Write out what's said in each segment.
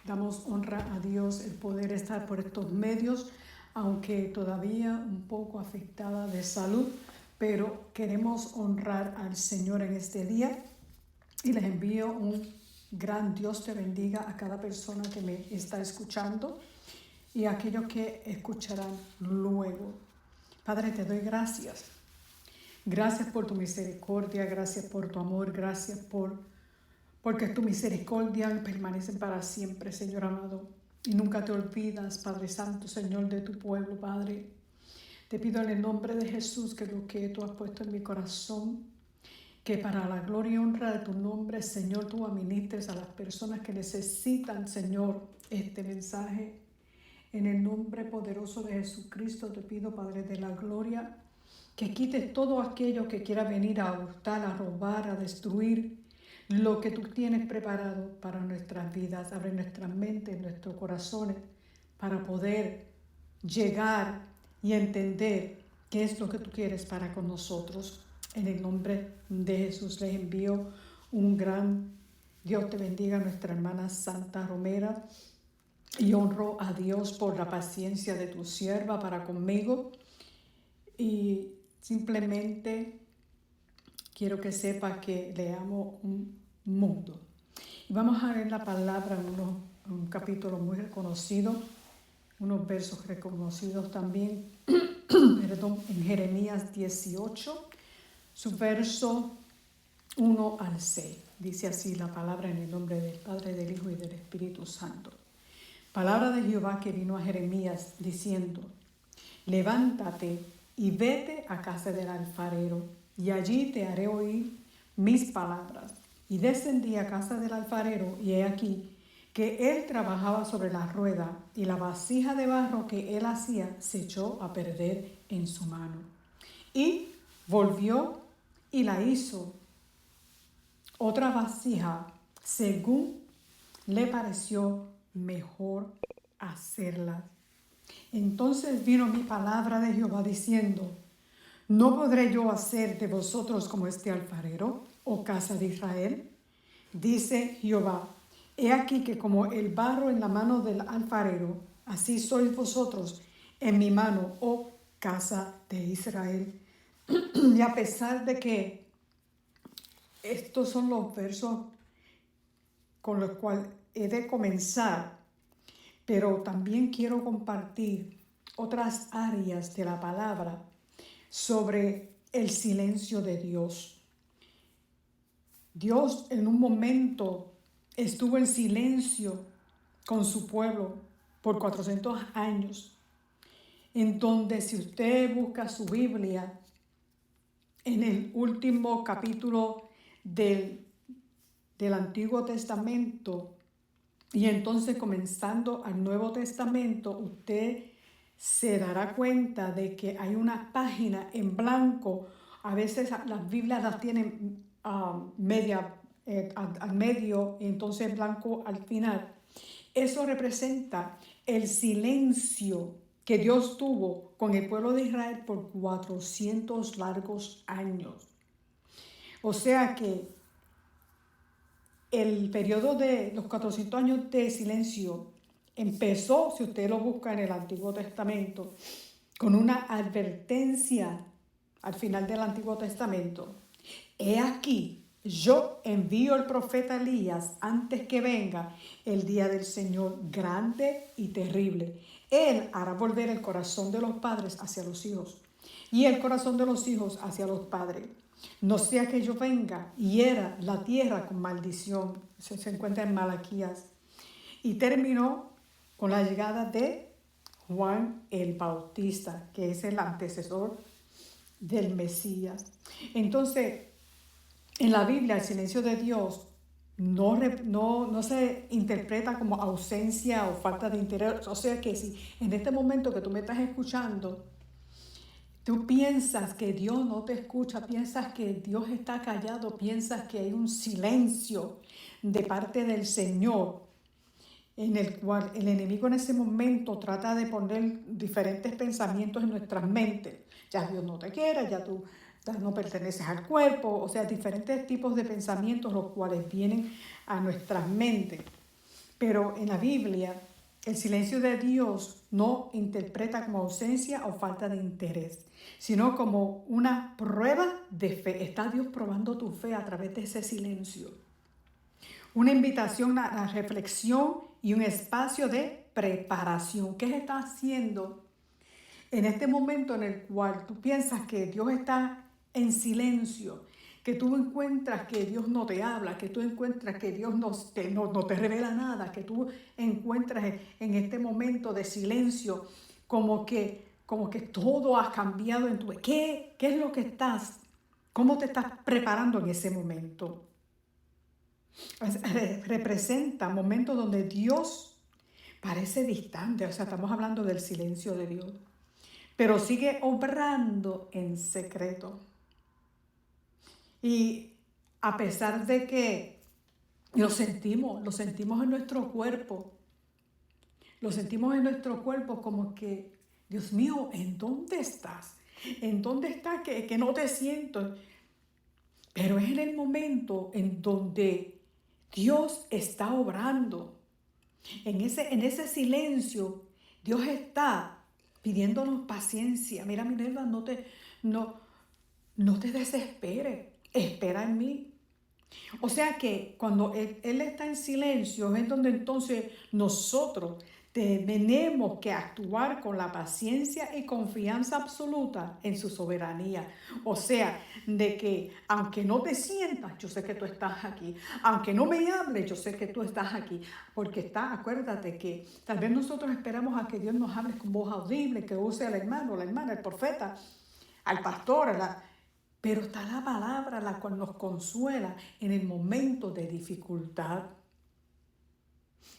Damos honra a Dios el poder estar por estos medios, aunque todavía un poco afectada de salud, pero queremos honrar al Señor en este día y les envío un gran Dios te bendiga a cada persona que me está escuchando y a aquellos que escucharán luego. Padre, te doy gracias. Gracias por tu misericordia, gracias por tu amor, gracias porque tu misericordia permanece para siempre, Señor amado. Y nunca te olvidas, Padre Santo, Señor, de tu pueblo, Padre. Te pido en el nombre de Jesús que lo que tú has puesto en mi corazón, que para la gloria y honra de tu nombre, Señor, tú administres a las personas que necesitan, Señor, este mensaje. En el nombre poderoso de Jesucristo te pido, Padre de la gloria, que quites todo aquello que quiera venir a hurtar, a robar, a destruir lo que tú tienes preparado para nuestras vidas. Abre nuestras mentes, nuestros corazones, para poder llegar y entender qué es lo que tú quieres para con nosotros. En el nombre de Jesús les envío un gran Dios te bendiga a nuestra hermana Santa Romera y honro a Dios por la paciencia de tu sierva para conmigo y simplemente quiero que sepa que le amo un mundo. Y vamos a ver la palabra en un capítulo muy reconocido, unos versos reconocidos también, perdón, en Jeremías 18, su verso 1 al 6. Dice así la palabra en el nombre del Padre, del Hijo y del Espíritu Santo. Palabra de Jehová que vino a Jeremías diciendo: levántate y vete a casa del alfarero, y allí te haré oír mis palabras. Y descendí a casa del alfarero, y he aquí que él trabajaba sobre la rueda, y la vasija de barro que él hacía se echó a perder en su mano. Y volvió y la hizo otra vasija, según le pareció mejor hacerla. Entonces vino mi palabra de Jehová diciendo: ¿no podré yo hacer de vosotros como este alfarero, oh casa de Israel? Dice Jehová: he aquí que como el barro en la mano del alfarero, así sois vosotros en mi mano, oh casa de Israel. Y a pesar de que estos son los versos con los cuales he de comenzar, pero también quiero compartir otras áreas de la palabra sobre el silencio de Dios. Dios en un momento estuvo en silencio con su pueblo por 400 años, en donde si usted busca su Biblia, en el último capítulo del Antiguo Testamento, y entonces comenzando al Nuevo Testamento, usted se dará cuenta de que hay una página en blanco. A veces las Biblias las tienen media al medio y entonces blanco al final. Eso representa el silencio que Dios tuvo con el pueblo de Israel por 400 largos años. O sea que el periodo de los 400 años de silencio empezó, si usted lo busca en el Antiguo Testamento, con una advertencia al final del Antiguo Testamento. He aquí, yo envío al profeta Elías antes que venga el día del Señor grande y terrible. Él hará volver el corazón de los padres hacia los hijos y el corazón de los hijos hacia los padres. No sea que yo venga y hiera la tierra con maldición. Eso se encuentra en Malaquías. Y terminó con la llegada de Juan el Bautista, que es el antecesor del Mesías. Entonces, en la Biblia, el silencio de Dios no se interpreta como ausencia o falta de interés. O sea que si en este momento que tú me estás escuchando, tú piensas que Dios no te escucha, piensas que Dios está callado, piensas que hay un silencio de parte del Señor, en el cual el enemigo en ese momento trata de poner diferentes pensamientos en nuestras mentes. Ya Dios no te quiere, ya tú no perteneces al cuerpo, o sea, diferentes tipos de pensamientos los cuales vienen a nuestras mentes. Pero en la Biblia, el silencio de Dios no interpreta como ausencia o falta de interés, sino como una prueba de fe. Está Dios probando tu fe a través de ese silencio. Una invitación a la reflexión y un espacio de preparación. ¿Qué está haciendo en este momento en el cual tú piensas que Dios está en silencio? Que tú encuentras que Dios no te habla, que tú encuentras que Dios no te revela nada, que tú encuentras en este momento de silencio como que todo ha cambiado en tu vida. ¿Qué es lo que cómo te estás preparando en ese momento? Representa momentos donde Dios parece distante, o sea, estamos hablando del silencio de Dios, pero sigue obrando en secreto. Y a pesar de que lo sentimos en nuestro cuerpo, como que, Dios mío, ¿en dónde estás? ¿En dónde estás que no te siento? Pero es en el momento en donde Dios está obrando. En ese silencio, Dios está pidiéndonos paciencia. Mira, Minerva, no te desesperes. Espera en mí. O sea que cuando Él está en silencio es donde entonces nosotros tenemos que actuar con la paciencia y confianza absoluta en su soberanía. O sea, de que aunque no te sientas, yo sé que tú estás aquí. Aunque no me hables, yo sé que tú estás aquí. Porque acuérdate que tal vez nosotros esperamos a que Dios nos hable con voz audible, que use al hermano, la hermana, el profeta, al pastor, pero está la palabra la cual nos consuela en el momento de dificultad.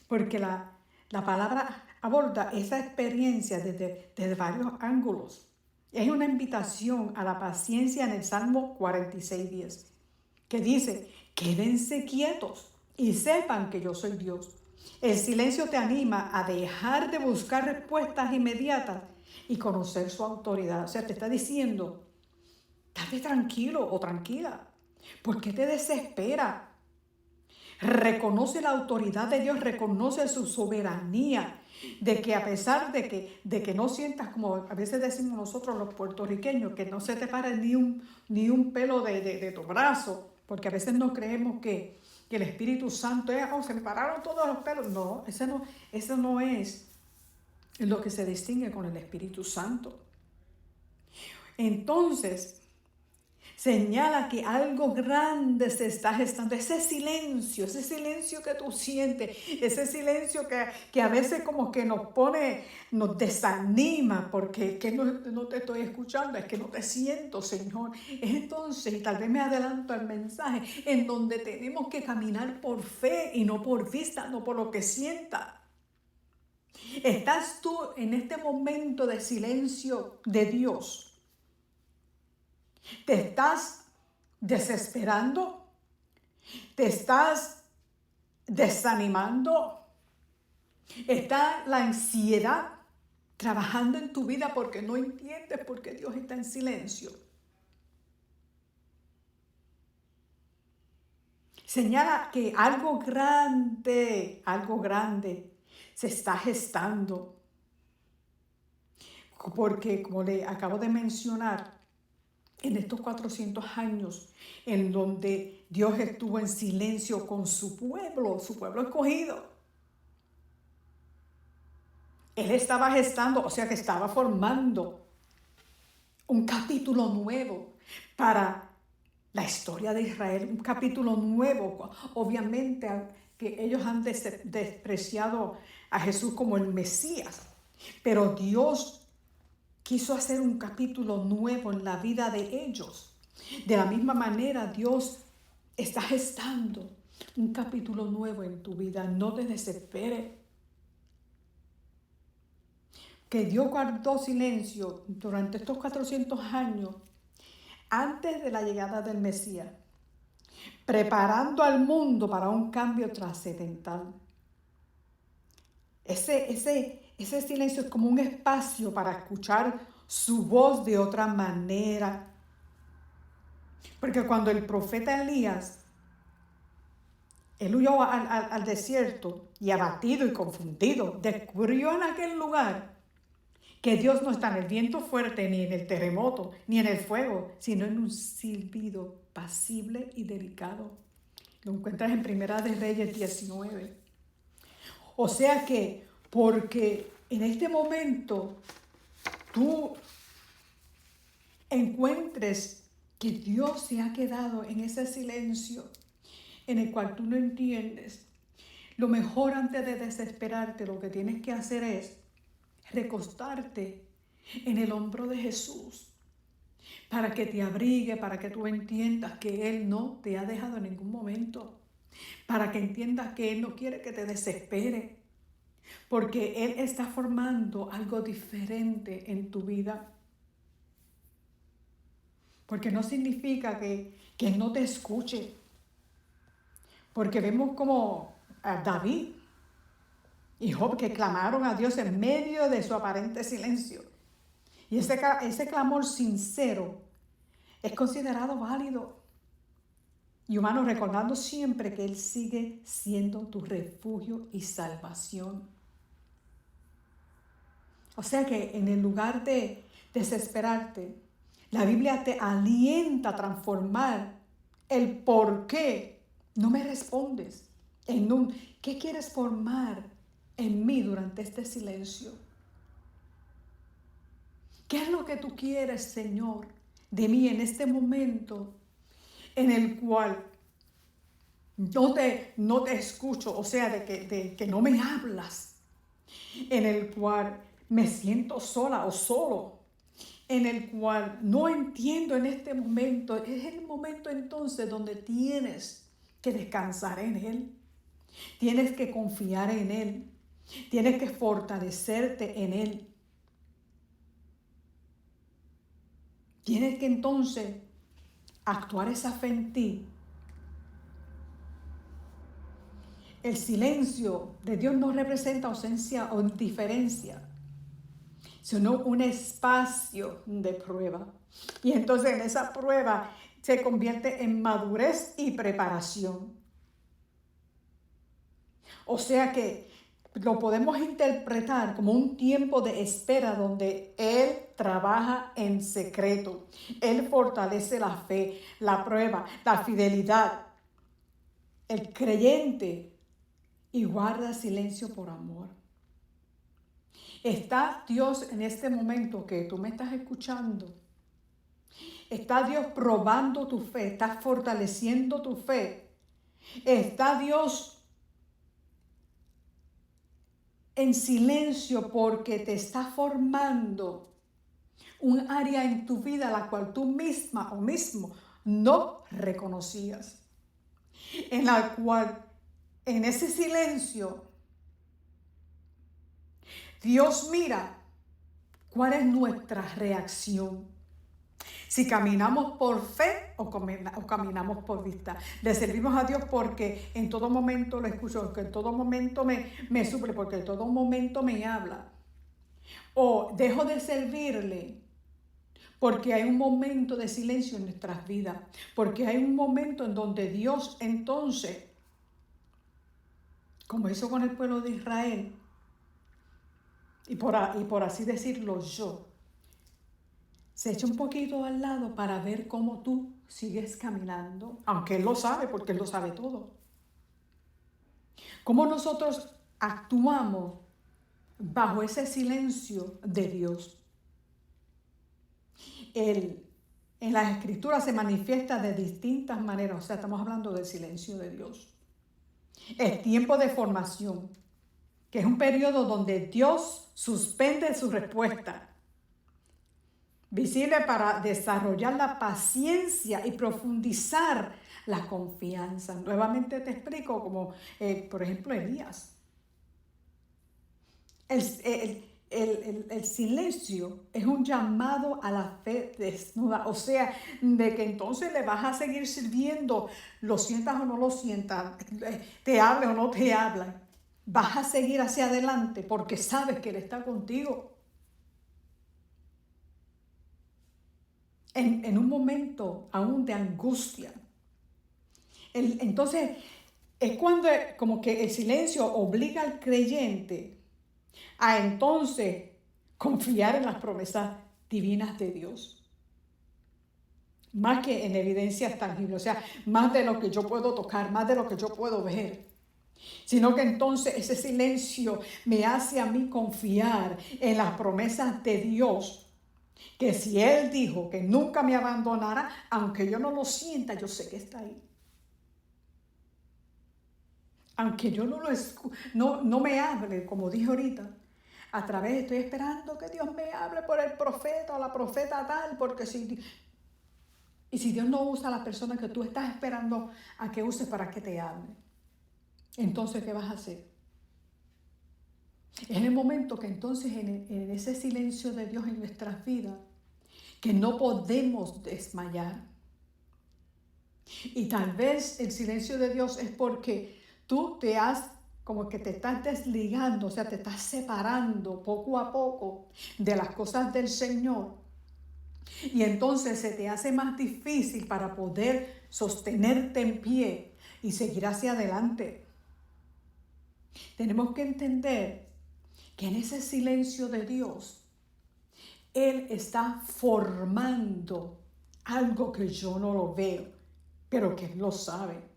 Porque la palabra aborda esa experiencia desde varios ángulos. Es una invitación a la paciencia en el Salmo 46:10, que dice, quédense quietos y sepan que yo soy Dios. El silencio te anima a dejar de buscar respuestas inmediatas y conocer su autoridad. O sea, te está diciendo, estate tranquilo o tranquila. ¿Por qué te desespera? Reconoce la autoridad de Dios, reconoce su soberanía, de que a pesar de que no sientas, como a veces decimos nosotros los puertorriqueños, que no se te pare ni un pelo de tu brazo, porque a veces no creemos que el Espíritu Santo es, se me pararon todos los pelos. No, eso no es lo que se distingue con el Espíritu Santo. Entonces, señala que algo grande se está gestando. Ese silencio que tú sientes, ese silencio que a veces como que nos desanima porque que no te estoy escuchando, es que no te siento, Señor. Entonces, y tal vez me adelanto al mensaje, en donde tenemos que caminar por fe y no por vista, no por lo que sienta. ¿Estás tú en este momento de silencio de Dios? ¿Te estás desesperando? ¿Te estás desanimando? ¿Está la ansiedad trabajando en tu vida porque no entiendes por qué Dios está en silencio? Señala que algo grande se está gestando. Porque, como le acabo de mencionar, en estos 400 años en donde Dios estuvo en silencio con su pueblo escogido, Él estaba gestando, o sea que estaba formando un capítulo nuevo para la historia de Israel, un capítulo nuevo. Obviamente que ellos han despreciado a Jesús como el Mesías, pero Dios quiso hacer un capítulo nuevo en la vida de ellos. De la misma manera, Dios está gestando un capítulo nuevo en tu vida. No te desesperes. Que Dios guardó silencio durante estos 400 años antes de la llegada del Mesías, preparando al mundo para un cambio trascendental. Ese silencio es como un espacio para escuchar su voz de otra manera. Porque cuando el profeta Elías Él huyó al desierto y abatido y confundido, descubrió en aquel lugar que Dios no está en el viento fuerte, ni en el terremoto, ni en el fuego, sino en un silbido pasible y delicado. Lo encuentras en Primera de Reyes 19. O sea que, porque en este momento tú encuentres que Dios se ha quedado en ese silencio en el cual tú no entiendes, lo mejor antes de desesperarte, lo que tienes que hacer es recostarte en el hombro de Jesús para que te abrigue, para que tú entiendas que Él no te ha dejado en ningún momento, para que entiendas que Él no quiere que te desespere, porque Él está formando algo diferente en tu vida. Porque no significa que Él no te escuche, porque vemos como a David y Job que clamaron a Dios en medio de su aparente silencio. Y ese clamor sincero es considerado válido y humano, recordando siempre que Él sigue siendo tu refugio y salvación. O sea que en el lugar de desesperarte, la Biblia te alienta a transformar el por qué no me respondes en un ¿qué quieres formar en mí durante este silencio? ¿Qué es lo que tú quieres, Señor, de mí en este momento en el cual no te escucho, o sea, de que no me hablas, en el cual me siento sola o solo, en el cual no entiendo en este momento? Es el momento entonces donde tienes que descansar en Él, tienes que confiar en Él, tienes que fortalecerte en Él. Tienes que entonces actuar esa fe en ti. El silencio de Dios no representa ausencia o indiferencia, sino un espacio de prueba. Y entonces en esa prueba se convierte en madurez y preparación. O sea que lo podemos interpretar como un tiempo de espera donde Él trabaja en secreto. Él fortalece la fe, la prueba, la fidelidad. El creyente y guarda silencio por amor. ¿Está Dios en este momento que tú me estás escuchando? ¿Está Dios probando tu fe? ¿Está fortaleciendo tu fe? ¿Está Dios en silencio porque te está formando un área en tu vida la cual tú misma o mismo no reconocías? En la cual, en ese silencio, Dios mira cuál es nuestra reacción. Si caminamos por fe o caminamos por vista. Le servimos a Dios porque en todo momento lo escucho, porque en todo momento me suple, porque en todo momento me habla. O dejo de servirle porque hay un momento de silencio en nuestras vidas, porque hay un momento en donde Dios entonces, como hizo con el pueblo de Israel, y por así decirlo yo, se echa un poquito al lado para ver cómo tú sigues caminando, aunque Él lo sabe, porque Él lo sabe todo. Cómo nosotros actuamos bajo ese silencio de Dios. En las Escrituras se manifiesta de distintas maneras, o sea, estamos hablando del silencio de Dios. El tiempo de formación, que es un periodo donde Dios suspende su respuesta, visible para desarrollar la paciencia y profundizar la confianza. Nuevamente te explico como, por ejemplo, Elías. El silencio es un llamado a la fe desnuda, o sea, de que entonces le vas a seguir sirviendo, lo sientas o no lo sientas, te hable o no te habla, vas a seguir hacia adelante porque sabes que Él está contigo. En un momento aún de angustia. Entonces, Es cuando como que el silencio obliga al creyente a entonces confiar en las promesas divinas de Dios. Más que en evidencias tangibles, o sea, más de lo que yo puedo tocar, más de lo que yo puedo ver, sino que entonces ese silencio me hace a mí confiar en las promesas de Dios, que si Él dijo que nunca me abandonará, aunque yo no lo sienta, yo sé que está ahí. Aunque yo no me hable, como dije ahorita, a través, estoy esperando que Dios me hable por el profeta o la profeta tal, porque si Dios no usa a la persona que tú estás esperando a que use para que te hable, entonces, ¿qué vas a hacer? Es en el momento que entonces en ese silencio de Dios en nuestras vidas, que no podemos desmayar. Y tal vez el silencio de Dios es porque tú como que te estás desligando, o sea, te estás separando poco a poco de las cosas del Señor. Y entonces se te hace más difícil para poder sostenerte en pie y seguir hacia adelante. Tenemos que entender que en ese silencio de Dios, Él está formando algo que yo no lo veo, pero que Él lo sabe.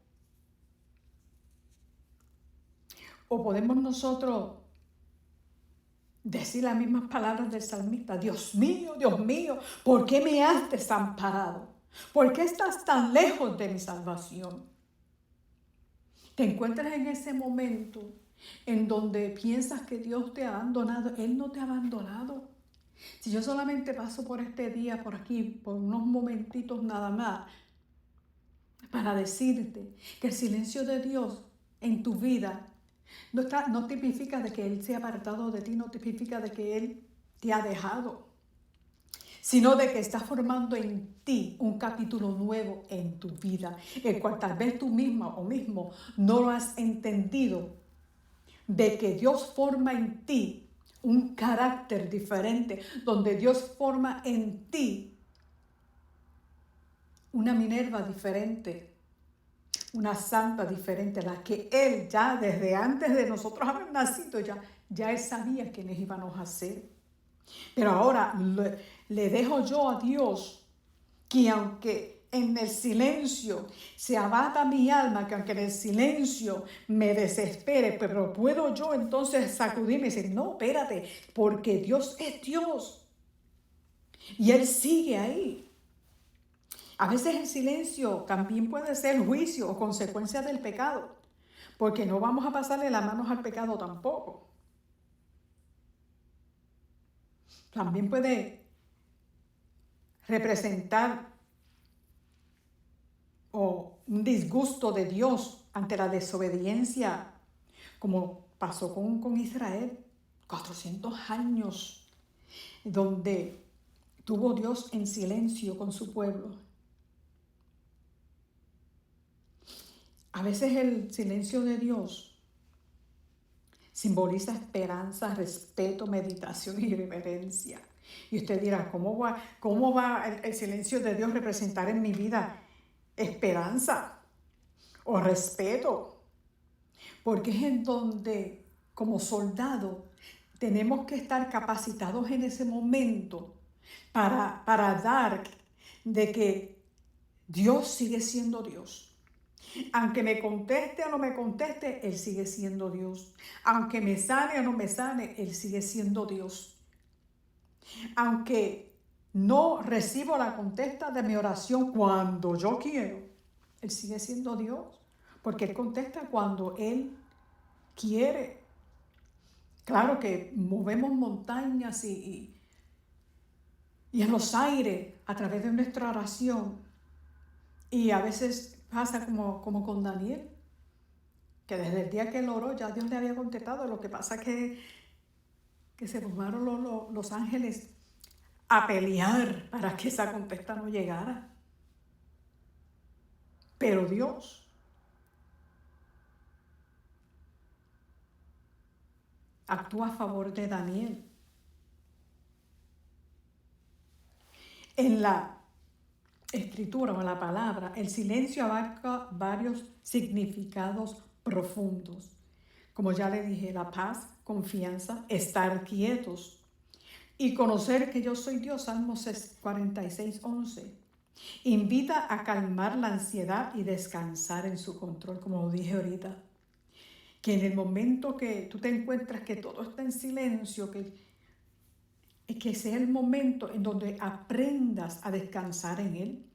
O podemos nosotros decir las mismas palabras del salmista: Dios mío, ¿por qué me has desamparado? ¿Por qué estás tan lejos de mi salvación? Te encuentras en ese momento en donde piensas que Dios te ha abandonado. Él no te ha abandonado. Si yo solamente paso por este día, por aquí, por unos momentitos nada más, para decirte que el silencio de Dios en tu vida no tipifica de que Él se ha apartado de ti, no tipifica de que Él te ha dejado, sino de que está formando en ti un capítulo nuevo en tu vida, el cual tal vez tú misma o mismo no lo has entendido, de que Dios forma en ti un carácter diferente, donde Dios forma en ti una Minerva diferente, una santa diferente, la que Él ya desde antes de nosotros haber nacido, ya Él sabía quiénes íbamos a ser. Pero ahora le dejo yo a Dios que aunque en el silencio se abata mi alma, que aunque en el silencio me desespere, pero puedo yo entonces sacudirme y decir: no, espérate, porque Dios es Dios. Y Él sigue ahí. A veces el silencio también puede ser juicio o consecuencia del pecado, porque no vamos a pasarle las manos al pecado tampoco. También puede representar un disgusto de Dios ante la desobediencia, como pasó con Israel, 400 años, donde tuvo Dios en silencio con su pueblo. A veces el silencio de Dios simboliza esperanza, respeto, meditación y reverencia. Y usted dirá: ¿cómo va el silencio de Dios representar en mi vida esperanza o respeto? Porque es en donde, como soldado, tenemos que estar capacitados en ese momento para dar de que Dios sigue siendo Dios. Aunque me conteste o no me conteste, Él sigue siendo Dios. Aunque me sane o no me sane, Él sigue siendo Dios. Aunque no recibo la contesta de mi oración cuando yo quiero, Él sigue siendo Dios. Porque Él contesta cuando Él quiere. Claro que movemos montañas y en los aires a través de nuestra oración. Y a veces pasa como con Daniel, que desde el día que él oró ya Dios le había contestado. Lo que pasa es que se formaron los ángeles a pelear para que esa contesta no llegara. Pero Dios actúa a favor de Daniel. En la escritura o en la palabra, el silencio abarca varios significados profundos. Como ya le dije, la paz, confianza, estar quietos y conocer que yo soy Dios, Salmos 46:11. Invita a calmar la ansiedad y descansar en su control, como lo dije ahorita. Que en el momento que tú te encuentras que todo está en silencio, que sea el momento en donde aprendas a descansar en Él,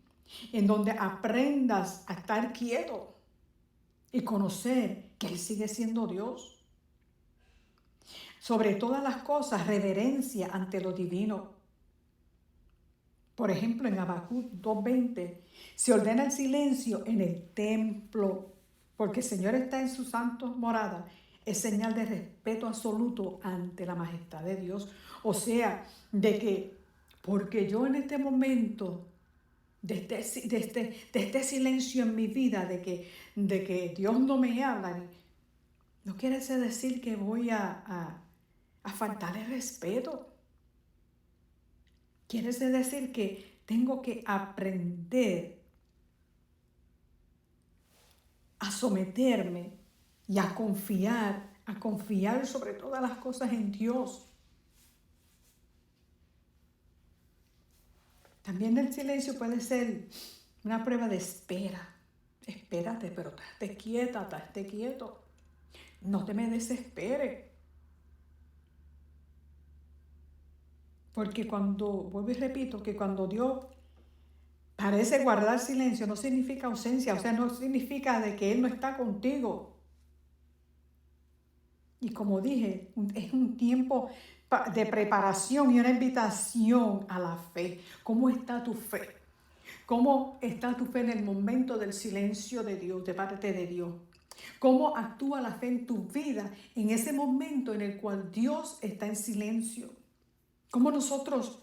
en donde aprendas a estar quieto y conocer que Él sigue siendo Dios. Sobre todas las cosas, reverencia ante lo divino. Por ejemplo, en Habacuc 2:20, se ordena el silencio en el templo, porque el Señor está en su santo morada. Es señal de respeto absoluto ante la majestad de Dios. O sea, de que, porque yo en este momento, de este silencio en mi vida, de que Dios no me habla, no quiere decir que voy a faltarle respeto. Quiere decir que tengo que aprender a someterme y a confiar sobre todas las cosas en Dios. También el silencio puede ser una prueba de espera. Espérate, pero estate quieta, estate quieto. No te me desesperes. Porque vuelvo y repito, que cuando Dios parece guardar silencio, no significa ausencia, o sea, no significa de que Él no está contigo. Y como dije, es un tiempo de preparación y una invitación a la fe. ¿Cómo está tu fe? ¿Cómo está tu fe en el momento del silencio de Dios, de parte de Dios? ¿Cómo actúa la fe en tu vida en ese momento en el cual Dios está en silencio? ¿Cómo nosotros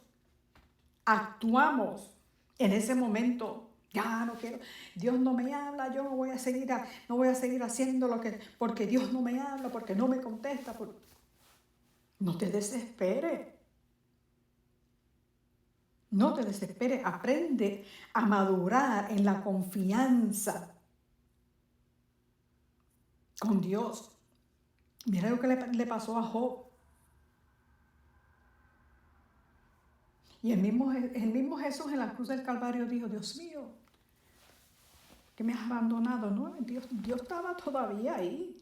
actuamos en ese momento? Ya no quiero, Dios no me habla, yo no voy a seguir haciendo porque Dios no me habla, porque no me contesta. No te desesperes. No te desesperes, aprende a madurar en la confianza con Dios. Mira lo que le pasó a Job. Y el mismo Jesús en la cruz del Calvario dijo, Dios mío, que me has abandonado. No, Dios estaba todavía ahí,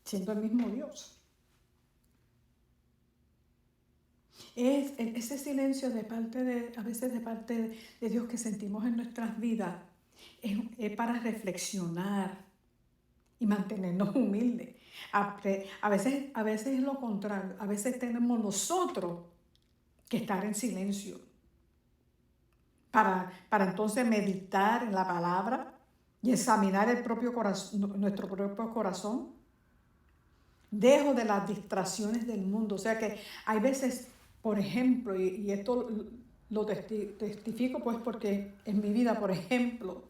siendo el mismo Dios. Es ese silencio a veces de parte de Dios que sentimos en nuestras vidas, es para reflexionar y mantenernos humildes. A veces es lo contrario, a veces tenemos nosotros que estar en silencio para entonces meditar en la palabra y examinar nuestro propio corazón. Dejo de las distracciones del mundo. O sea que hay veces, por ejemplo, y esto lo testifico pues porque en mi vida, por ejemplo,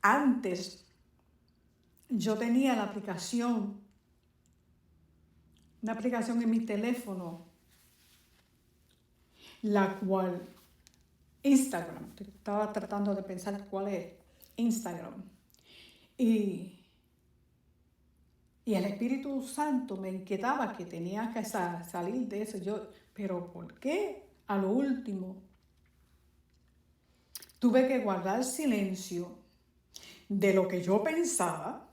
antes yo tenía una aplicación en mi teléfono, la cual, Instagram, estaba tratando de pensar cuál es Instagram. Y el Espíritu Santo me inquietaba que tenía que salir de eso. ¿Pero por qué? A lo último, tuve que guardar silencio de lo que yo pensaba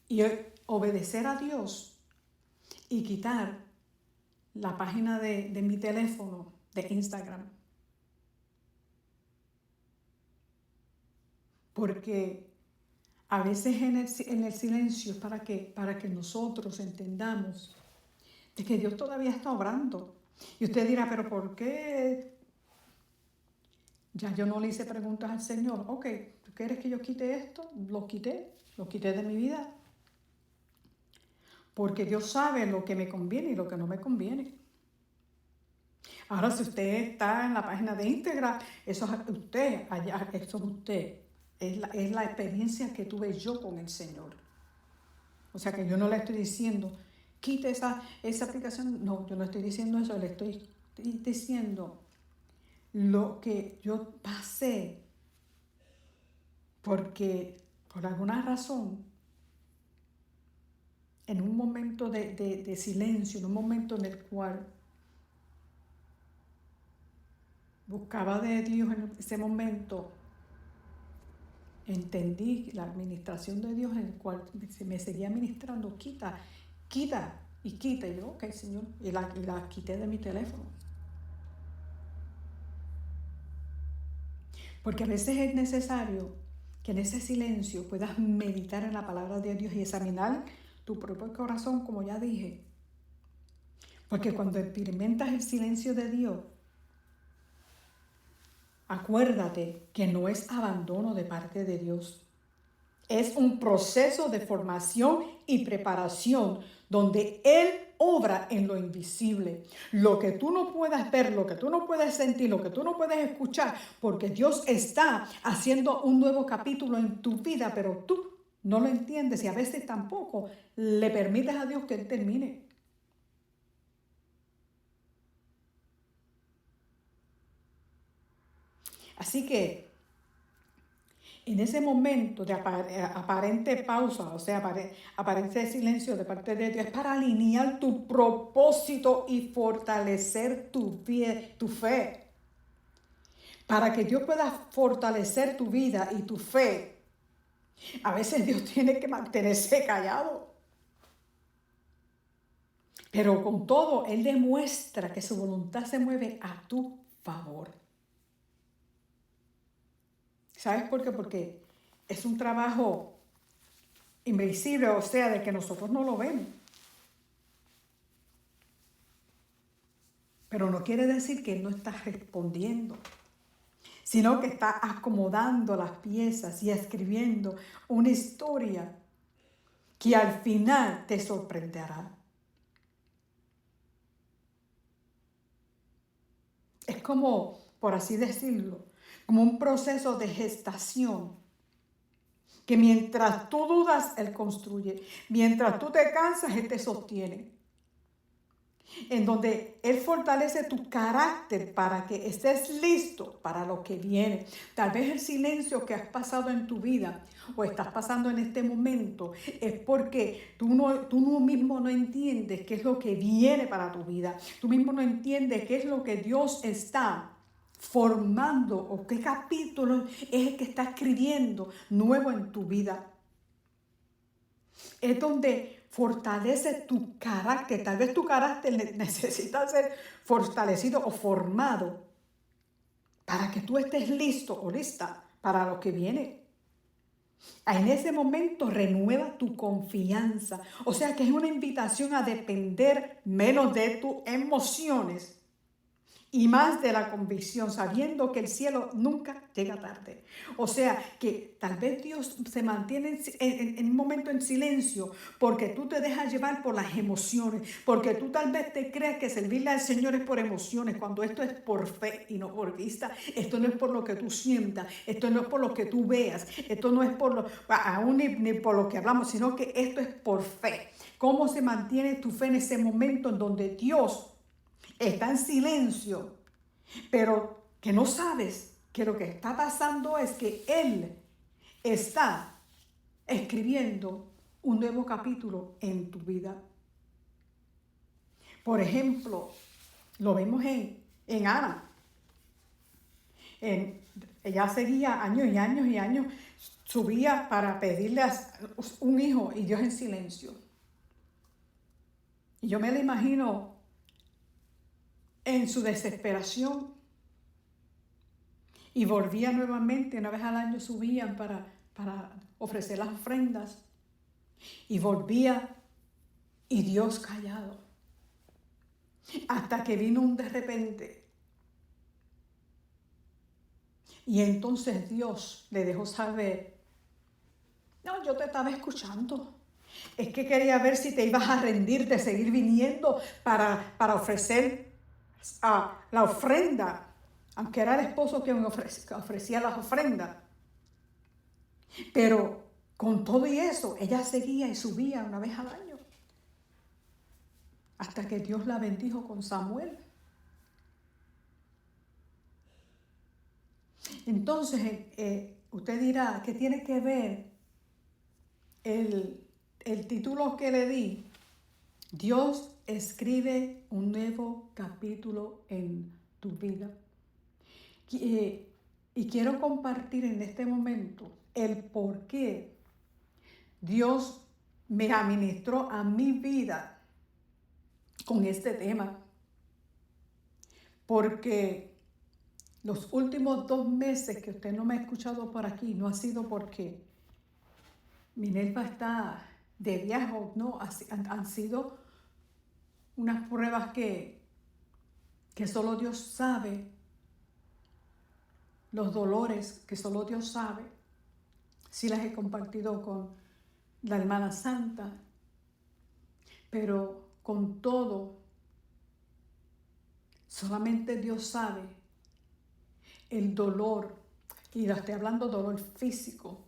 y obedecer a Dios y quitar la página de mi teléfono de Instagram. Porque a veces en el silencio es para que nosotros entendamos de que Dios todavía está obrando. Y usted dirá, ¿pero por qué? Ya yo no le hice preguntas al Señor. Ok, ¿tú quieres que yo quite esto? Lo quité de mi vida. Porque Dios sabe lo que me conviene y lo que no me conviene. Ahora, si usted está en la página de Íntegra, eso es usted, allá, eso es usted. Es la experiencia que tuve yo con el Señor. O sea que yo no le estoy diciendo, quite esa aplicación. No, yo no estoy diciendo eso, le estoy diciendo lo que yo pasé porque por alguna razón en un momento de silencio, en un momento en el cual buscaba de Dios en ese momento, entendí la administración de Dios en el cual se me seguía ministrando, quita, quita y quita. Y yo, ok, Señor, y la quité de mi teléfono. Porque a veces es necesario que en ese silencio puedas meditar en la palabra de Dios y examinar tu propio corazón, como ya dije. Porque cuando experimentas el silencio de Dios, acuérdate que no es abandono de parte de Dios. Es un proceso de formación y preparación donde Él obra en lo invisible. Lo que tú no puedas ver, lo que tú no puedes sentir, lo que tú no puedes escuchar, porque Dios está haciendo un nuevo capítulo en tu vida, pero tú no lo entiendes y a veces tampoco le permites a Dios que Él termine. Así que en ese momento de aparente pausa, o sea, aparente silencio de parte de Dios, es para alinear tu propósito y fortalecer tu fe. Para que Dios pueda fortalecer tu vida y tu fe, a veces Dios tiene que mantenerse callado. Pero con todo, Él demuestra que su voluntad se mueve a tu favor. ¿Sabes por qué? Porque es un trabajo invisible, o sea, de que nosotros no lo vemos. Pero no quiere decir que Él no está respondiendo, sino que está acomodando las piezas y escribiendo una historia que al final te sorprenderá. Es como, por así decirlo, como un proceso de gestación, que mientras tú dudas, Él construye. Mientras tú te cansas, Él te sostiene. En donde Él fortalece tu carácter para que estés listo para lo que viene. Tal vez el silencio que has pasado en tu vida o estás pasando en este momento es porque tú mismo no entiendes qué es lo que viene para tu vida. Tú mismo no entiendes qué es lo que Dios está formando o qué capítulo es el que está escribiendo nuevo en tu vida. Es donde fortalece tu carácter. Tal vez tu carácter necesita ser fortalecido o formado para que tú estés listo o lista para lo que viene. En ese momento renueva tu confianza. O sea que es una invitación a depender menos de tus emociones y más de la convicción, sabiendo que el cielo nunca llega tarde. O sea, que tal vez Dios se mantiene en un momento en silencio porque tú te dejas llevar por las emociones, porque tú tal vez te crees que servirle al Señor es por emociones, cuando esto es por fe y no por vista. Esto no es por lo que tú sientas, esto no es por lo que tú veas, esto no es por aún ni por lo que hablamos, sino que esto es por fe. ¿Cómo se mantiene tu fe en ese momento en donde Dios está en silencio, pero que no sabes que lo que está pasando es que Él está escribiendo un nuevo capítulo en tu vida? Por ejemplo, lo vemos en Ana. Ella seguía años y años y años, subía para pedirle un hijo y Dios en silencio. Y yo me la imagino en su desesperación. Y volvía nuevamente, una vez al año subían para ofrecer las ofrendas. Y volvía y Dios callado. Hasta que vino un de repente. Y entonces Dios le dejó saber, no, yo te estaba escuchando. Es que quería ver si te ibas a rendir de seguir viniendo para ofrecer la ofrenda. Aunque era el esposo que ofrecía las ofrendas. Pero con todo y eso, ella seguía y subía una vez al año. Hasta que Dios la bendijo con Samuel. Entonces, usted dirá, ¿qué tiene que ver el el título que le di, Dios escribe un nuevo capítulo en tu vida. Y quiero compartir en este momento el por qué Dios me administró a mi vida con este tema. Porque los últimos 2 meses que usted no me ha escuchado por aquí no ha sido porque Minerva está de viaje, no, han sido unas pruebas que solo Dios sabe, los dolores que solo Dios sabe. Sí las he compartido con la hermana Santa, pero con todo, solamente Dios sabe el dolor, y estoy hablando de dolor físico,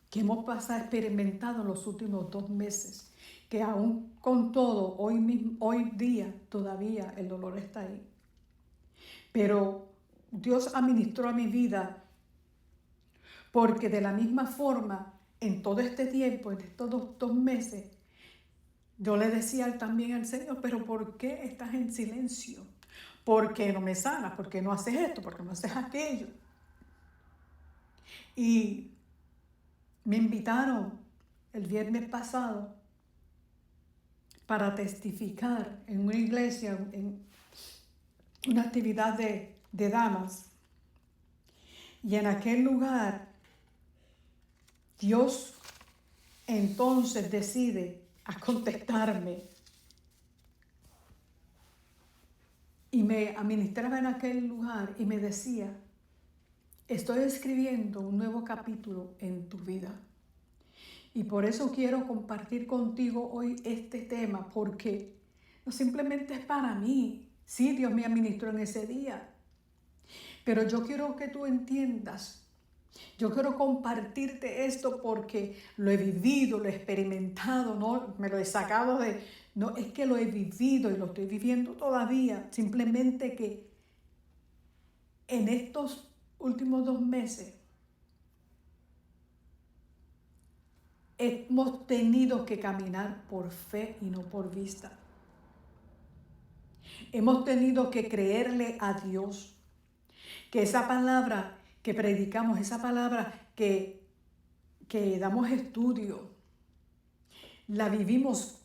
que hemos experimentado en los últimos 2 meses, que aún con todo, hoy día todavía el dolor está ahí. Pero Dios administró a mi vida porque de la misma forma, en todo este tiempo, en estos 2 meses, yo le decía también al Señor, pero ¿por qué estás en silencio? ¿Por qué no me sanas? ¿Por qué no haces esto? ¿Por qué no haces aquello? Y me invitaron el viernes pasado para testificar en una iglesia, en una actividad de damas. Y en aquel lugar, Dios entonces decide a contestarme. Y me administraba en aquel lugar y me decía, estoy escribiendo un nuevo capítulo en tu vida. Y por eso quiero compartir contigo hoy este tema, porque no simplemente es para mí. Sí, Dios me administró en ese día. Pero yo quiero que tú entiendas, yo quiero compartirte esto porque lo he vivido, lo he experimentado, no me lo he sacado no, es que lo he vivido y lo estoy viviendo todavía. Simplemente que en estos últimos 2 meses hemos tenido que caminar por fe y no por vista. Hemos tenido que creerle a Dios, que esa palabra que predicamos, esa palabra que damos estudio, la vivimos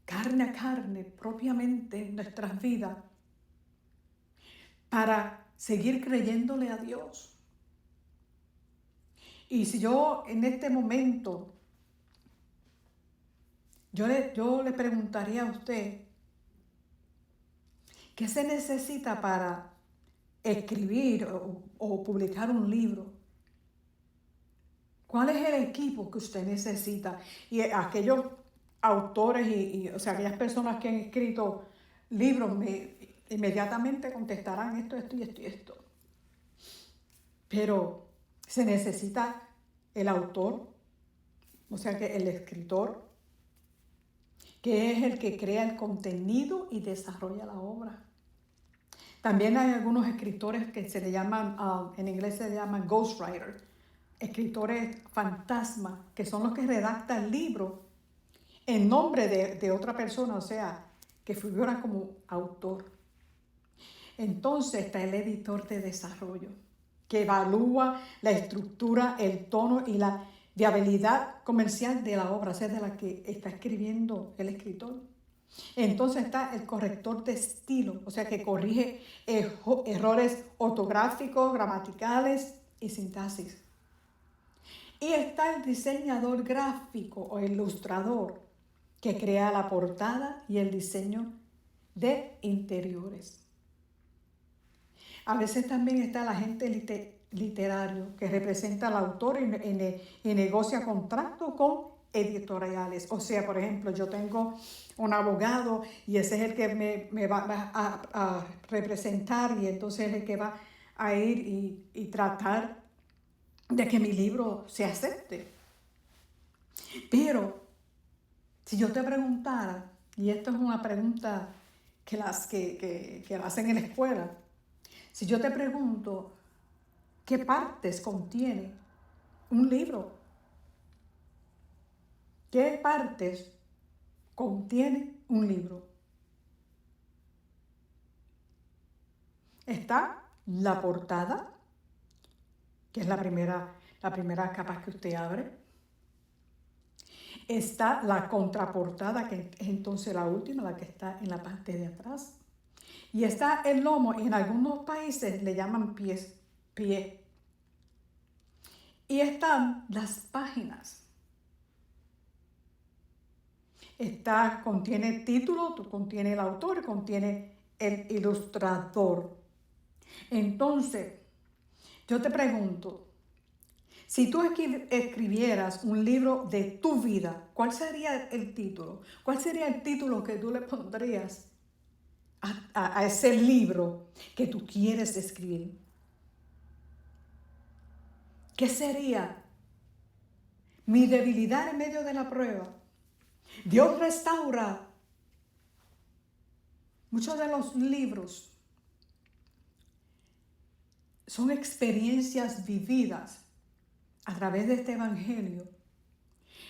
carne a carne, propiamente en nuestras vidas, para seguir creyéndole a Dios. Y si yo en este momento, yo le preguntaría a usted, ¿qué se necesita para escribir o publicar un libro? ¿Cuál es el equipo que usted necesita? Y aquellos autores o sea, aquellas personas que han escrito libros inmediatamente contestarán esto y esto. Pero se necesita el autor, o sea, que el escritor, que es el que crea el contenido y desarrolla la obra. También hay algunos escritores que se le llaman, en inglés se le llaman ghostwriter, escritores fantasma, que son los que redactan el libro en nombre de otra persona, o sea, que figura como autor. Entonces está el editor de desarrollo, que evalúa la estructura, el tono y la viabilidad comercial de la obra, o sea, de la que está escribiendo el escritor. Entonces está el corrector de estilo, o sea, que corrige errores ortográficos, gramaticales y sintaxis. Y está el diseñador gráfico o ilustrador, que crea la portada y el diseño de interiores. A veces también está el agente literario, que representa al autor y negocia contratos con editoriales. O sea, por ejemplo, yo tengo un abogado y ese es el que me va a representar, y entonces es el que va a ir y tratar de que mi libro se acepte. Pero si yo te preguntara, y esto es una pregunta que la hacen en la escuela, si yo te pregunto, ¿qué partes contiene un libro? ¿Qué partes contiene un libro? Está la portada, que es la primera capa que usted abre. Está la contraportada, que es entonces la última, la que está en la parte de atrás. Y está el lomo, y en algunos países le llaman pie. Y están las páginas. Contiene el título, contiene el autor, contiene el ilustrador. Entonces, yo te pregunto, si tú escribieras un libro de tu vida, ¿cuál sería el título? ¿Cuál sería el título que tú le pondrías a ese libro que tú quieres escribir? ¿Qué sería? Mi debilidad en medio de la prueba. Dios restaura. Muchos de los libros son experiencias vividas a través de este evangelio,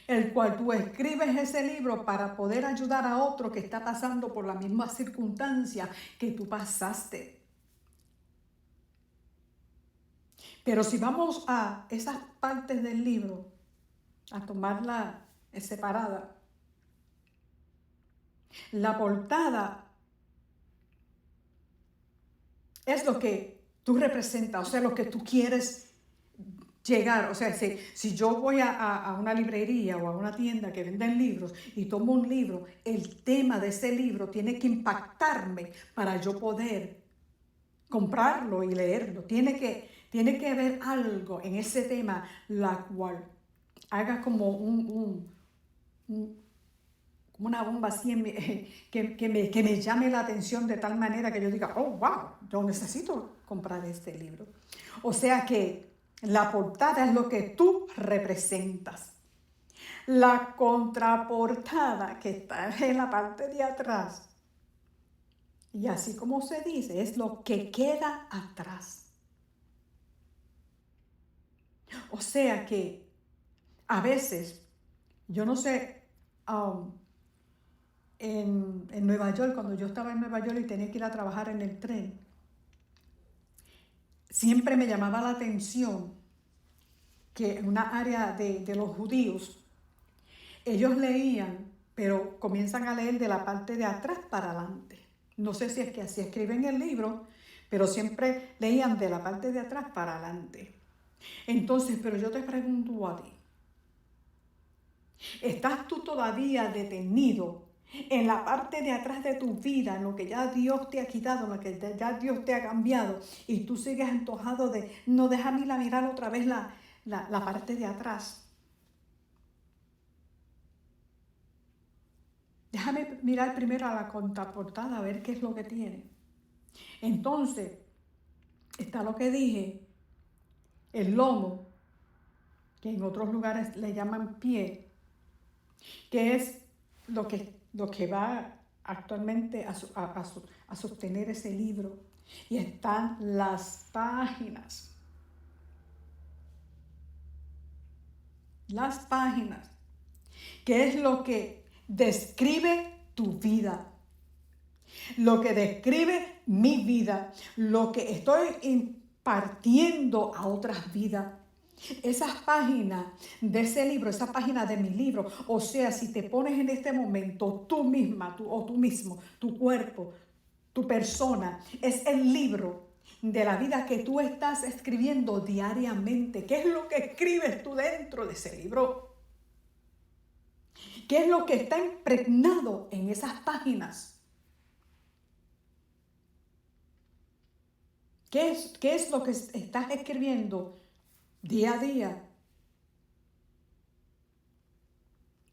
el cual tú escribes ese libro para poder ayudar a otro que está pasando por la misma circunstancia que tú pasaste. Pero si vamos a esas partes del libro, a tomarla separada, la portada es lo que tú representas, o sea, lo que tú quieres llegar. O sea, si yo voy a una librería o a una tienda que venden libros y tomo un libro, el tema de ese libro tiene que impactarme para yo poder comprarlo y leerlo. Tiene que haber algo en ese tema la cual haga como como una bomba así que me llame la atención de tal manera que yo diga, oh, wow, yo necesito comprar este libro. O sea que la portada es lo que tú representas. La contraportada que está en la parte de atrás, y así como se dice, es lo que queda atrás. O sea que a veces, yo no sé, en Nueva York, cuando yo estaba en Nueva York y tenía que ir a trabajar en el tren, siempre me llamaba la atención que en una área de los judíos, ellos leían, pero comienzan a leer de la parte de atrás para adelante. No sé si es que así escriben el libro, pero siempre leían de la parte de atrás para adelante. Entonces, pero yo te pregunto a ti, ¿estás tú todavía detenido en la parte de atrás de tu vida, en lo que ya Dios te ha quitado, en lo que ya Dios te ha cambiado, y tú sigues antojado de, no, déjame ir a mirar otra vez la parte de atrás? Déjame mirar primero a la contraportada a ver qué es lo que tiene. Entonces, está lo que dije, el lomo, que en otros lugares le llaman pie, que es lo que va actualmente a sostener ese libro. Y están las páginas. Las páginas, que es lo que describe tu vida, lo que describe mi vida, lo que estoy impartiendo a otras vidas. Esas páginas de ese libro, esa página de mi libro, o sea, si te pones en este momento tú misma, o tú mismo, tu cuerpo, tu persona, es el libro de la vida que tú estás escribiendo diariamente. ¿Qué es lo que escribes tú dentro de ese libro? ¿Qué es lo que está impregnado en esas páginas? ¿Qué es lo que estás escribiendo día a día?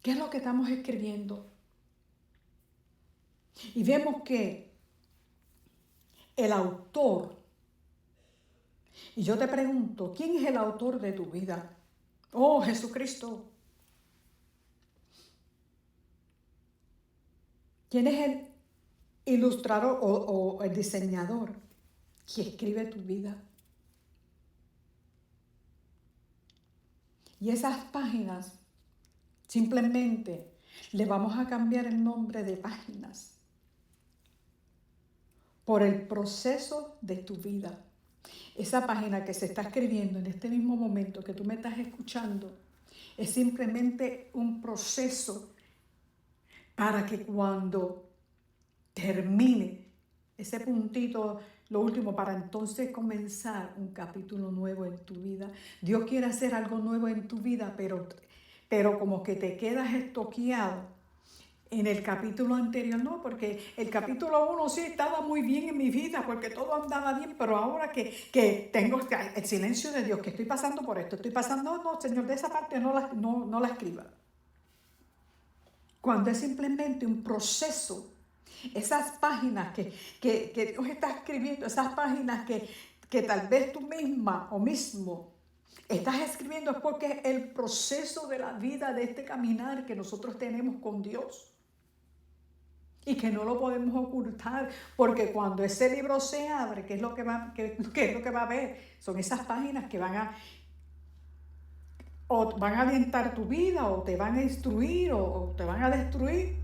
¿Qué es lo que estamos escribiendo? Y vemos que el autor, y yo te pregunto, ¿quién es el autor de tu vida? Oh, Jesucristo. ¿Quién es el ilustrador o el diseñador que escribe tu vida? Y esas páginas, Simplemente le vamos a cambiar el nombre de páginas por el proceso de tu vida. Esa página que se está escribiendo en este mismo momento que tú me estás escuchando es simplemente un proceso para que cuando termine ese puntito, lo último, para entonces comenzar un capítulo nuevo en tu vida. Dios quiere hacer algo nuevo en tu vida, pero como que te quedas estoqueado en el capítulo anterior. No, porque el capítulo 1 sí estaba muy bien en mi vida, porque todo andaba bien, pero ahora que tengo el silencio de Dios, que estoy pasando por esto, estoy pasando, no, Señor, de esa parte no la escriba. Cuando es simplemente un proceso, esas páginas que Dios está escribiendo, esas páginas que tal vez tú misma o mismo estás escribiendo, es porque es el proceso de la vida, de este caminar que nosotros tenemos con Dios. Y que no lo podemos ocultar, porque cuando ese libro se abre, ¿qué es lo que va a haber? Son esas páginas que van a alientar tu vida, o te van a instruir, o te van a destruir.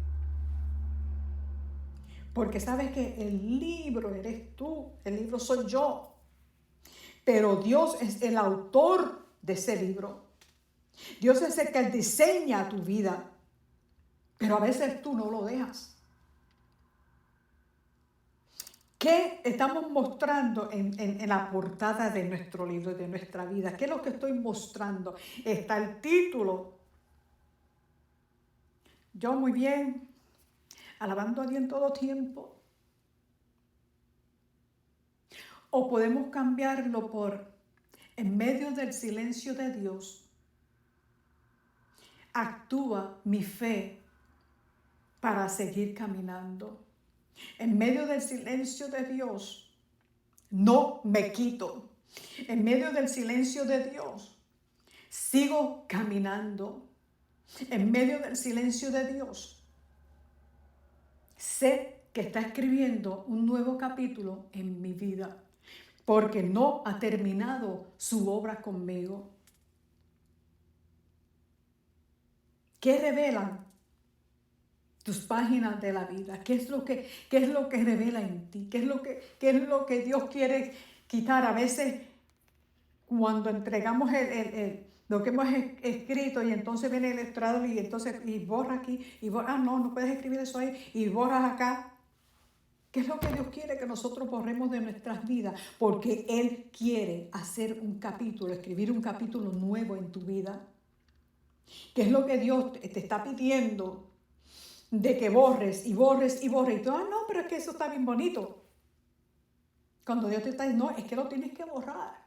Porque sabes que el libro eres tú, el libro soy yo. Pero Dios es el autor de ese libro. Dios es el que diseña tu vida. Pero a veces tú no lo dejas. ¿Qué estamos mostrando en la portada de nuestro libro, de nuestra vida? ¿Qué es lo que estoy mostrando? Está el título. Yo muy bien, alabando a Dios en todo tiempo. O podemos cambiarlo por, en medio del silencio de Dios, actúa mi fe para seguir caminando. En medio del silencio de Dios, no me quito. En medio del silencio de Dios, sigo caminando. En medio del silencio de Dios, sé que está escribiendo un nuevo capítulo en mi vida, porque no ha terminado su obra conmigo. ¿Qué revelan tus páginas de la vida? ¿Qué es lo que revela en ti? ¿Qué es lo que Dios quiere quitar? A veces cuando entregamos lo que hemos escrito, y entonces viene el ilustrador y borra aquí, y borra, no puedes escribir eso ahí, y borras acá. ¿Qué es lo que Dios quiere que nosotros borremos de nuestras vidas? Porque Él quiere hacer un capítulo, escribir un capítulo nuevo en tu vida. ¿Qué es lo que Dios te está pidiendo? De que borres y borres y borres. Y tú, no, pero es que eso está bien bonito. Cuando Dios te está diciendo, no, es que lo tienes que borrar.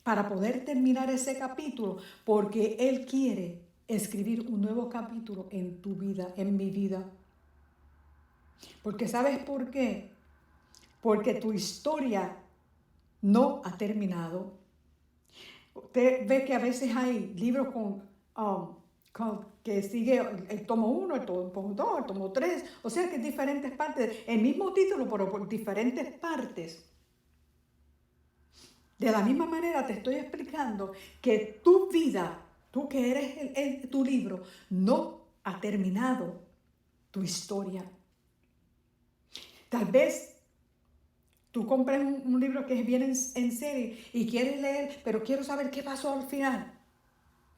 Para poder terminar ese capítulo, porque Él quiere escribir un nuevo capítulo en tu vida, en mi vida. Porque ¿sabes por qué? Porque tu historia no ha terminado. Usted ve que a veces hay libros que sigue el tomo 1, el tomo 2, el tomo 3, o sea que en diferentes partes, el mismo título, pero por diferentes partes. De la misma manera te estoy explicando que tu vida, tú que eres tu libro, no ha terminado tu historia. Tal vez tú compras un libro que viene en serie y quieres leer, pero quiero saber qué pasó al final.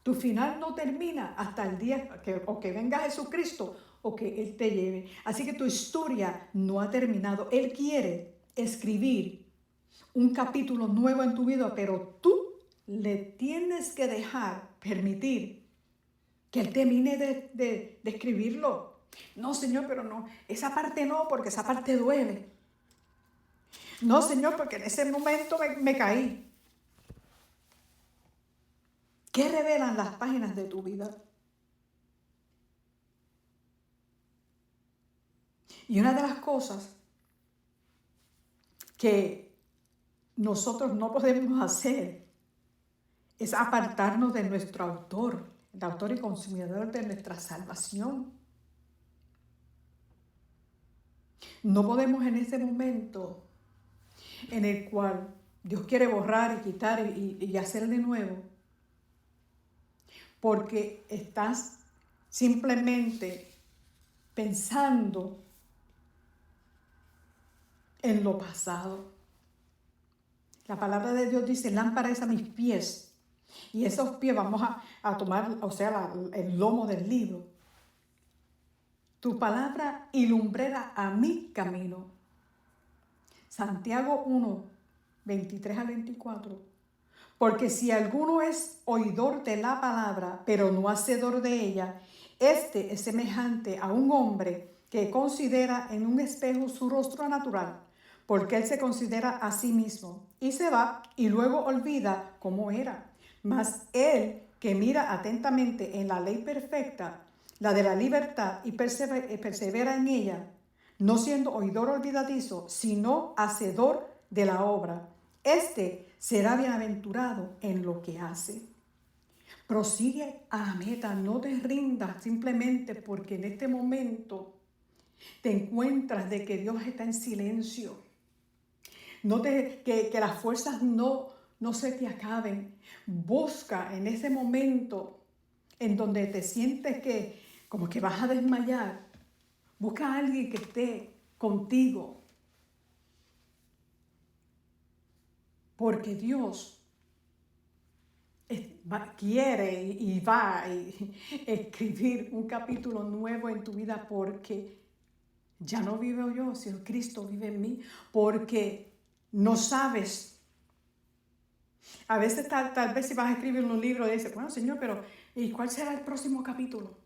Tu final no termina hasta el día que venga Jesucristo o que Él te lleve. Así que tu historia no ha terminado. Él quiere escribir un capítulo nuevo en tu vida, pero tú le tienes que permitir que Él termine de escribirlo. No, Señor, pero no, esa parte no, porque esa parte duele. No, Señor, porque en ese momento me caí. ¿Qué revelan las páginas de tu vida? Y una de las cosas que nosotros no podemos hacer es apartarnos de nuestro autor, el autor y consumidor de nuestra salvación. No podemos en ese momento en el cual Dios quiere borrar y quitar y hacer de nuevo, porque estás simplemente pensando en lo pasado. La palabra de Dios dice, lámpara es a mis pies. Y esos pies vamos a tomar, o sea, el lomo del libro. Tu palabra y lumbrera a mi camino. Santiago 1, 23 al 24. Porque si alguno es oidor de la palabra, pero no hacedor de ella, este es semejante a un hombre que considera en un espejo su rostro natural, porque él se considera a sí mismo, y se va y luego olvida cómo era. Mas él que mira atentamente en la ley perfecta, la de la libertad, y persevera en ella, no siendo oidor olvidadizo, sino hacedor de la obra, este será bienaventurado en lo que hace. Prosigue a la meta, no te rindas simplemente porque en este momento te encuentras de que Dios está en silencio. Que las fuerzas no se te acaben. Busca en ese momento en donde te sientes que como que vas a desmayar. Busca a alguien que esté contigo. Porque Dios quiere y va a escribir un capítulo nuevo en tu vida, porque ya no vivo yo, sino Cristo vive en mí, porque no sabes. A veces tal vez si vas a escribir un libro dices, bueno, Señor, pero ¿y cuál será el próximo capítulo?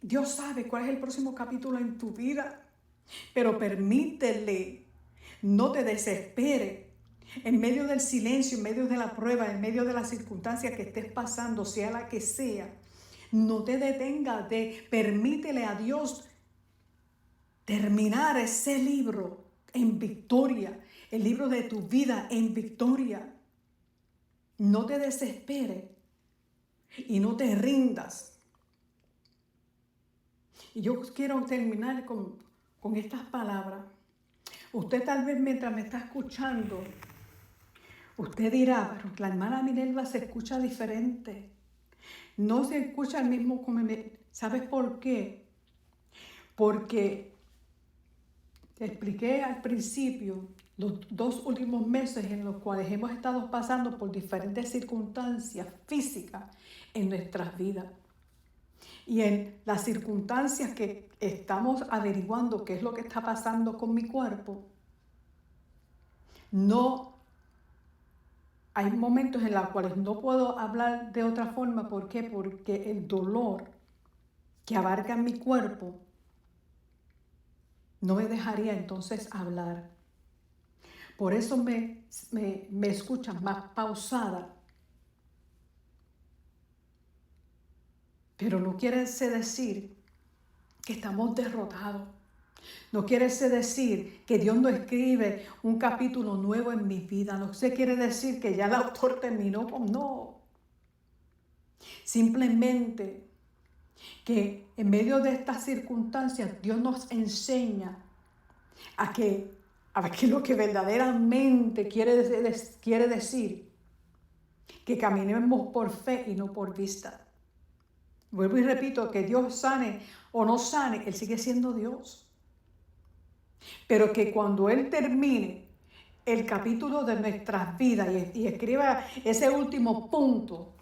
Dios sabe cuál es el próximo capítulo en tu vida, pero permítele, no te desesperes. En medio del silencio, en medio de la prueba, en medio de las circunstancias que estés pasando, sea la que sea, no te detengas, permítele a Dios terminar ese libro en victoria, el libro de tu vida en victoria. No te desesperes y no te rindas. Y yo quiero terminar con estas palabras. Usted tal vez mientras me está escuchando, usted dirá, pero la hermana Minerva se escucha diferente. No se escucha el mismo como... ¿Sabes por qué? Porque te expliqué al principio los 2 últimos meses en los cuales hemos estado pasando por diferentes circunstancias físicas en nuestras vidas. Y en las circunstancias que estamos averiguando qué es lo que está pasando con mi cuerpo, no hay momentos en los cuales no puedo hablar de otra forma. ¿Por qué? Porque el dolor que abarca en mi cuerpo no me dejaría entonces hablar. Por eso me escuchan más pausada. Pero no quiere decir que estamos derrotados. No quiere decir que Dios no escribe un capítulo nuevo en mi vida. No se quiere decir que ya el autor terminó. No. Simplemente que en medio de estas circunstancias Dios nos enseña a que lo que verdaderamente quiere decir que caminemos por fe y no por vista. Vuelvo y repito, que Dios sane o no sane, Él sigue siendo Dios. Pero que cuando Él termine el capítulo de nuestras vidas y escriba ese último punto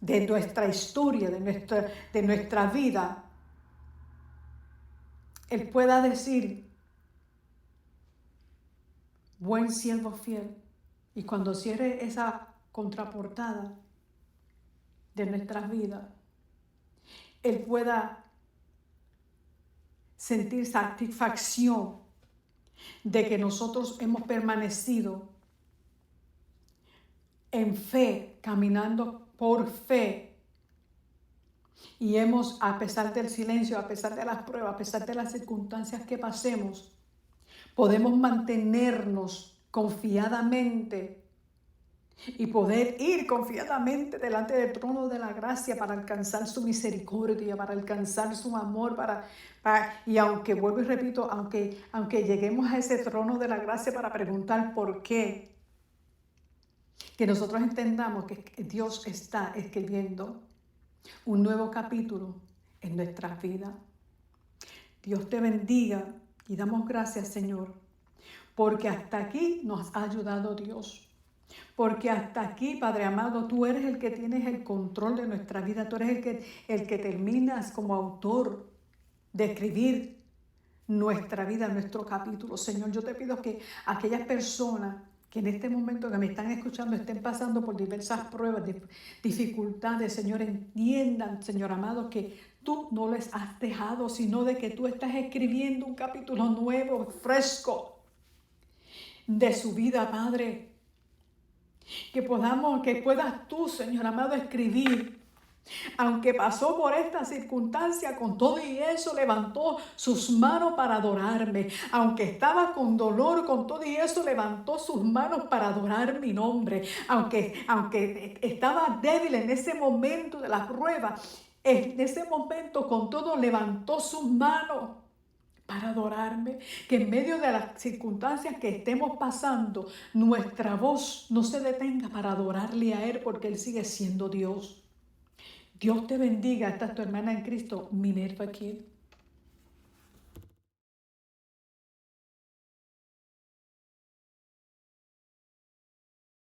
de nuestra historia, de nuestra vida, Él pueda decir, buen siervo fiel. Y cuando cierre esa contraportada de nuestras vidas, Él pueda sentir satisfacción de que nosotros hemos permanecido en fe, caminando por fe, y hemos, a pesar del silencio, a pesar de las pruebas, a pesar de las circunstancias que pasemos, podemos mantenernos confiadamente y poder ir confiadamente delante del trono de la gracia para alcanzar su misericordia, para alcanzar su amor, y aunque, vuelvo y repito, aunque lleguemos a ese trono de la gracia para preguntar por qué, que nosotros entendamos que Dios está escribiendo un nuevo capítulo en nuestras vidas. Dios te bendiga y damos gracias, Señor, porque hasta aquí nos ha ayudado Dios. Porque hasta aquí, Padre amado, tú eres el que tienes el control de nuestra vida. Tú eres el que terminas como autor de escribir nuestra vida, nuestro capítulo. Señor, yo te pido que aquellas personas que en este momento que me están escuchando estén pasando por diversas pruebas, dificultades, Señor, entiendan, Señor amado, que tú no les has dejado, sino de que tú estás escribiendo un capítulo nuevo, fresco, de su vida, Padre. Que puedas tú, Señor amado, escribir. Aunque pasó por esta circunstancia, con todo y eso levantó sus manos para adorarme. Aunque estaba con dolor, con todo y eso levantó sus manos para adorar mi nombre. Aunque estaba débil en ese momento de la prueba, en ese momento con todo levantó sus manos para adorarme. Que en medio de las circunstancias que estemos pasando, nuestra voz no se detenga para adorarle a Él, porque Él sigue siendo Dios. Dios te bendiga. Esta es tu hermana en Cristo, Minerva Kidd.